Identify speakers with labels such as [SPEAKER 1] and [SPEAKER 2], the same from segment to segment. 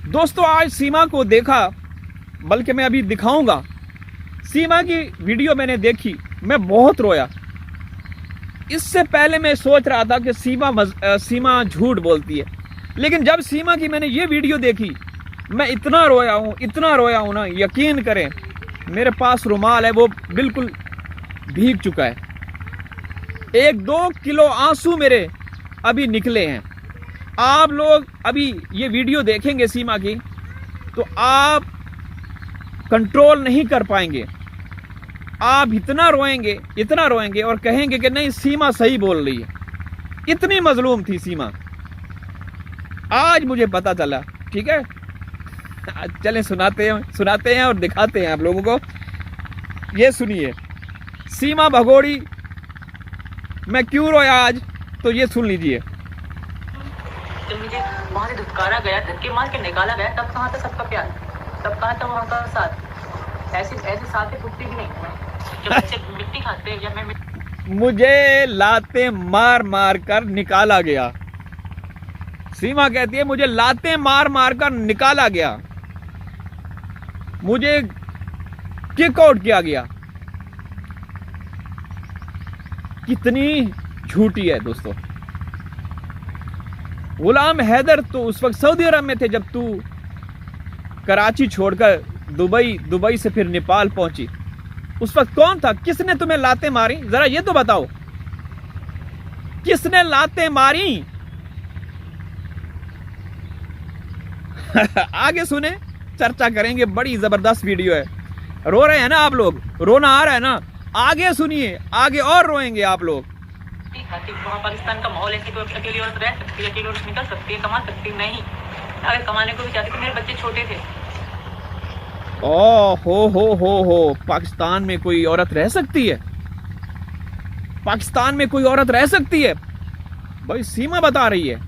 [SPEAKER 1] दोस्तों आज सीमा को देखा, बल्कि मैं अभी दिखाऊंगा। सीमा की वीडियो मैंने देखी, मैं बहुत रोया। इससे पहले मैं सोच रहा था कि सीमा झूठ बोलती है, लेकिन जब सीमा की मैंने ये वीडियो देखी मैं इतना रोया हूँ ना, यकीन करें। मेरे पास रुमाल है, वो बिल्कुल भीग चुका है। 1-2 किलो आंसू मेरे अभी निकले हैं। आप लोग अभी ये वीडियो देखेंगे सीमा की, तो आप कंट्रोल नहीं कर पाएंगे। आप इतना रोएंगे और कहेंगे कि नहीं, सीमा सही बोल रही है। इतनी मजलूम थी सीमा, आज मुझे पता चला। ठीक है, चलें सुनाते हैं और दिखाते हैं आप लोगों को। ये सुनिए, सीमा भगोड़ी मैं क्यों रोया आज, तो ये सुन लीजिए।
[SPEAKER 2] जब मुझे वहां से धुतकारा गया, धक्के मार के निकाला गया, तब कहाँ था सबका प्यार, तब कहाँ था वहाँ का साथ। ऐसे साथ में फुटती भी नहीं। जब बच्चे मिट्टी खाते हैं, जब मैं
[SPEAKER 1] मुझे लाते मार मार कर निकाला गया। सीमा कहती है मुझे लाते मार मार कर निकाला गया, मुझे किक आउट किया गया। कितनी झूठी है दोस्तों। गुलाम हैदर तो उस वक्त सऊदी अरब में थे जब तू कराची छोड़कर दुबई से फिर नेपाल पहुंची। उस वक्त कौन था, किसने तुम्हें लाते मारी, जरा ये तो बताओ, किसने लाते मारी? आगे सुने, चर्चा करेंगे। बड़ी जबरदस्त वीडियो है। रो रहे हैं ना आप लोग, रोना आ रहा है ना? आगे सुनिए, आगे और रोएंगे आप लोग।
[SPEAKER 2] वहाँ पाकिस्तान का माहौल है, तो अकेली औरत रह सकती है, अकेली औरत निकल सकती है, कमा सकती है? नहीं। अगर कमाने को भी चाहती तो मेरे बच्चे छोटे थे।
[SPEAKER 1] ओ हो, पाकिस्तान में कोई औरत रह सकती है? पाकिस्तान में कोई औरत रह सकती है? भाई सीमा बता रही है,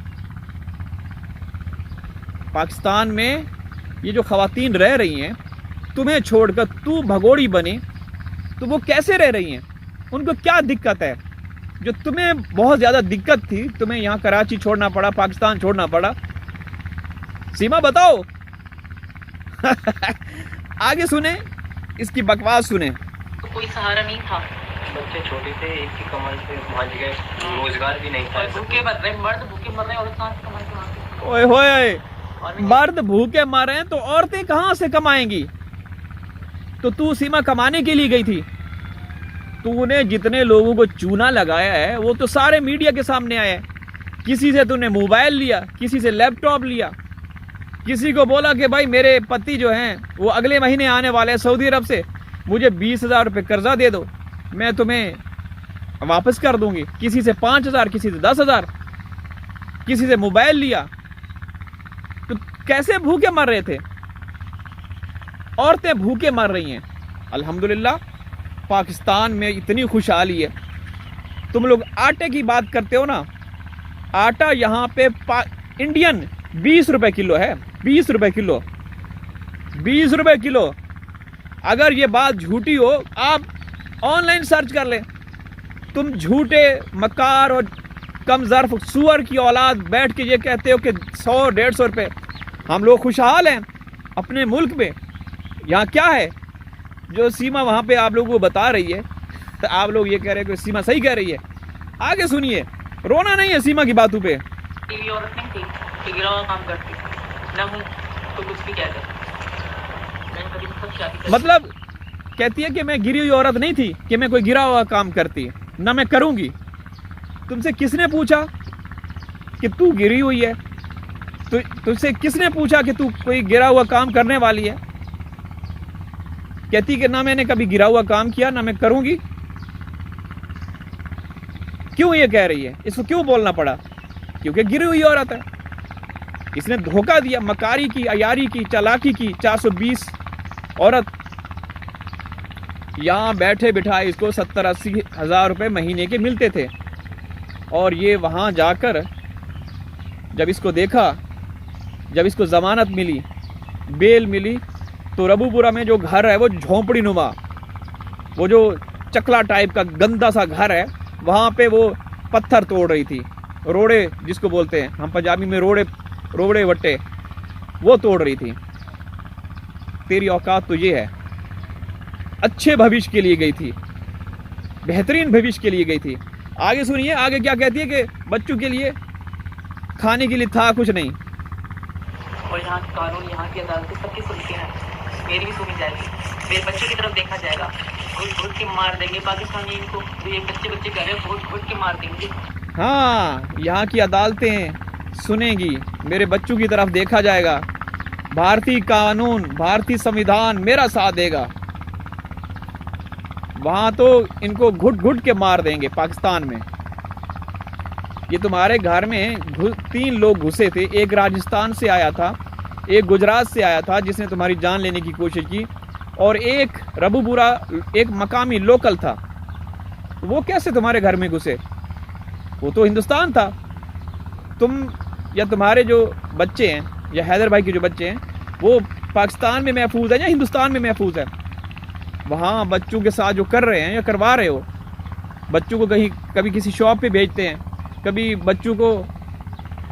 [SPEAKER 1] पाकिस्तान में ये जो खवातीन रह रही हैं, तुम्हें छोड़कर तू भगोड़ी बने, तो वो कैसे रह रही हैं? उनको क्या दिक्कत है जो तुम्हें बहुत ज्यादा दिक्कत थी? तुम्हें यहाँ कराची छोड़ना पड़ा, पाकिस्तान छोड़ना पड़ा। सीमा बताओ। आगे सुने, इसकी बकवास सुने।
[SPEAKER 2] तो कोई सहारा नहीं था,
[SPEAKER 3] बच्चे छोटे थे, एक की कमाई से भाग गए, रोजगार भी नहीं था।
[SPEAKER 2] भूखे मर रहे, मर्द भूखे मर रहे हैं, औरत कहाँ से कमाई से?
[SPEAKER 1] ओए होए, मर्द भूखे मर रहे हैं तो औरतें कहां से कमाएंगी? तो तू सीमा कमाने के लिए गई थी। तूने जितने लोगों को चूना लगाया है वो तो सारे मीडिया के सामने आए हैं। किसी से तूने मोबाइल लिया, किसी से लैपटॉप लिया, किसी को बोला कि भाई मेरे पति जो हैं वो अगले महीने आने वाले हैं सऊदी अरब से, मुझे 20,000 रुपये कर्जा दे दो, मैं तुम्हें वापस कर दूंगी। किसी से 5,000, किसी से 10,000, किसी से मोबाइल लिया। तो कैसे भूखे मर रहे थे? औरतें भूखे मर रही हैं। अल्हम्दुलिल्लाह पाकिस्तान में इतनी खुशहाली है। तुम लोग आटे की बात करते हो ना, आटा यहाँ पे इंडियन 20 रुपए किलो है। 20 रुपए किलो, 20 रुपए किलो। अगर ये बात झूठी हो, आप ऑनलाइन सर्च कर लें। तुम झूठे मकार और कमजर्फ सुअर की औलाद बैठ के ये कहते हो कि 100-150 रुपये। हम लोग खुशहाल हैं अपने मुल्क में। यहाँ क्या है जो सीमा वहाँ पे आप लोगों को बता रही है, तो आप लोग ये कह रहे हैं कि सीमा सही कह रही है। आगे सुनिए, रोना नहीं है सीमा की बातों पे।
[SPEAKER 2] टीवी औरत नहीं थी कि गिरा हुआ काम करती, न हूँ तो कुछ भी कहते। मैंने कभी खुद शादी करी।
[SPEAKER 1] मतलब कहती है कि मैं गिरी हुई औरत नहीं थी कि मैं कोई गिरा हुआ काम करती, ना मैं करूँगी। तुमसे किसने पूछा कि तू गिरी हुई है? तुझसे किसने पूछा कि तू कोई गिरा हुआ काम करने वाली है? कहती कि ना मैंने कभी गिरा हुआ काम किया, ना मैं करूंगी। क्यों ये कह रही है? इसको क्यों बोलना पड़ा? क्योंकि गिरी हुई औरत है। इसने धोखा दिया, मकारी की, अयारी की, चालाकी की। 420 औरत यहां बैठे बिठाए इसको 70-80 हज़ार रुपये महीने के मिलते थे, और ये वहां जाकर जब इसको देखा, जब इसको जमानत मिली, बेल मिली, तो रबूपुरा में जो घर है वो झोंपड़ी नुमा, वो जो चकला टाइप का गंदा सा घर है, वहाँ पे वो पत्थर तोड़ रही थी। रोड़े जिसको बोलते हैं हम पंजाबी में, रोड़े वट्टे। वो तोड़ रही थी। तेरी औकात तो ये है। अच्छे भविष्य के लिए गई थी, बेहतरीन भविष्य के लिए गई थी। आगे सुनिए, आगे क्या कहती है कि बच्चों के लिए खाने के लिए था कुछ नहीं।
[SPEAKER 2] और यहाँ के कानून, यहाँ की अदालतें सबकी सुनती हैं, मेरी भी सुनी जाएगी, मेरे बच्चे की तरफ देखा जाएगा। घुट घुट के मार देंगे पाकिस्तानी इनको, तो ये बच्चे बच्चे कह रहे हैं घुट घुट के मार देंगे।
[SPEAKER 1] हाँ, यहाँ की अदालतें सुनेगी, मेरे बच्चों की तरफ देखा जाएगा, भारतीय कानून, भारतीय संविधान मेरा साथ देगा। वहां तो इनको घुट घुट के मार देंगे पाकिस्तान में। ये तुम्हारे घर में 3 लोग घुसे थे, एक राजस्थान से आया था, एक गुजरात से आया था जिसने तुम्हारी जान लेने की कोशिश की, और एक रबूपुरा एक मकामी लोकल था। वो कैसे तुम्हारे घर में घुसे? वो तो हिंदुस्तान था। तुम या तुम्हारे जो बच्चे हैं या हैदर भाई के जो बच्चे हैं वो पाकिस्तान में महफूज है या हिंदुस्तान में महफूज है? वहाँ बच्चों के साथ जो कर रहे हैं या करवा रहे हो, बच्चों को कहीं कभी किसी शॉप पे भेजते हैं, कभी बच्चों को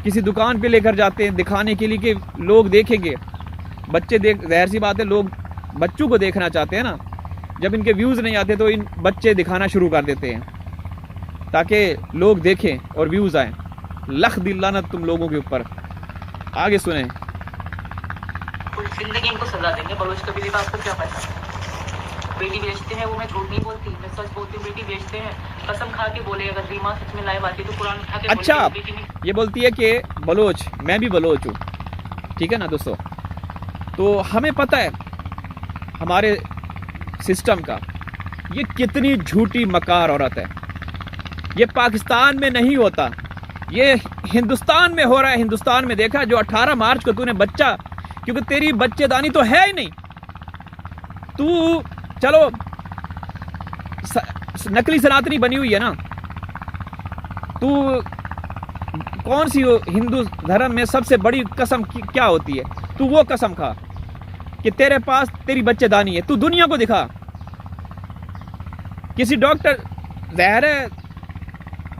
[SPEAKER 1] किसी दुकान पे लेकर जाते हैं दिखाने के लिए कि लोग देखेंगे। बच्चे देख, ज़ाहिर सी बात है लोग बच्चों को देखना चाहते हैं ना। जब इनके व्यूज़ नहीं आते तो इन बच्चे दिखाना शुरू कर देते हैं ताकि लोग देखें और व्यूज़ आएँ। लख दिल लानत तुम लोगों के ऊपर। आगे सुने।
[SPEAKER 2] पूरी जिंदगी इनको सजा देंगे। बलोच कबीले का आपको क्या पता? बेटी बेचते हैं वो, मैं झूठ नहीं बोलती, मैं सच बोलती हूँ। बेटी बेचते हैं, कसम खा के बोले, अगर बीमा सच में लाइव आती तो कुरान उठा के
[SPEAKER 1] अच्छा,
[SPEAKER 2] बोले, बेटी नहीं।
[SPEAKER 1] ये बोलती है कि बलोच, मैं भी बलोच हूँ, ठीक है ना दोस्तों। तो हमें पता है हमारे सिस्टम का ये कितनी झूठी मकार औरत है। ये पाकिस्तान में नहीं होता, ये हिंदुस्तान में हो रहा है। हिंदुस्तान में देखा जो 18 मार्च को तूने बच्चा, क्योंकि तेरी बच्चेदानी तो है ही नहीं। तू चलो नकली सनातनी बनी हुई है ना, तू कौन सी हिंदू धर्म में सबसे बड़ी कसम क्या होती है? तू वो कसम खा कि तेरे पास तेरी बच्चेदानी है। तू दुनिया को दिखा। किसी डॉक्टर, ज़ाहिर है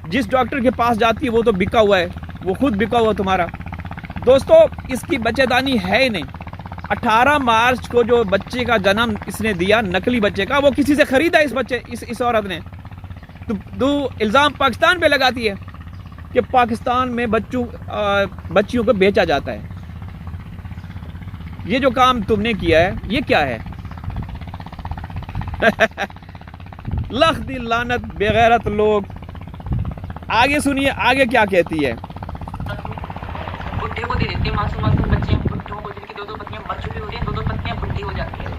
[SPEAKER 1] जिस डॉक्टर के पास जाती है वो तो बिका हुआ है, वो खुद बिका हुआ तुम्हारा। दोस्तों इसकी बच्चेदानी है ही नहीं। 18 मार्च को जो बच्चे का जन्म इसने दिया, नकली बच्चे का, वो किसी से खरीदा इस बच्चे इस औरत ने। तो इल्ज़ाम पाकिस्तान पे लगाती है कि पाकिस्तान में बच्चियों को बेचा जाता है। ये जो काम तुमने किया है ये क्या है? लख दिल लानत बेगैरत लोग। आगे सुनिए, आगे क्या कहती है।
[SPEAKER 2] बुढ़े को दे देते हैं, मासूम मासूम बच्चे बुढ़ों को, जिनकी 2-2 पत्नियां मर चुकी होती हैं, 2-2 पत्नियां बुढ़ी हो जाती है।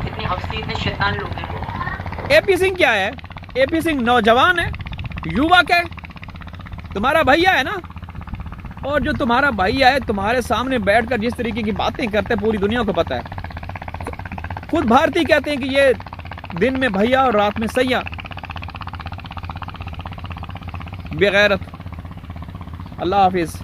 [SPEAKER 2] इतनी हफ्सी, इतने शैतान लोग हैं।
[SPEAKER 1] एपी सिंह क्या है? एपी सिंह नौजवान है, युवक है, तुम्हारा भैया है ना। और जो तुम्हारा भैया है तुम्हारे सामने बैठकर जिस तरीके की बातें करते हैं पूरी दुनिया को पता है। खुद भारतीय कहते हैं कि ये दिन में भैया और रात में सैया। बेगैरत। अल्लाह हाफिज।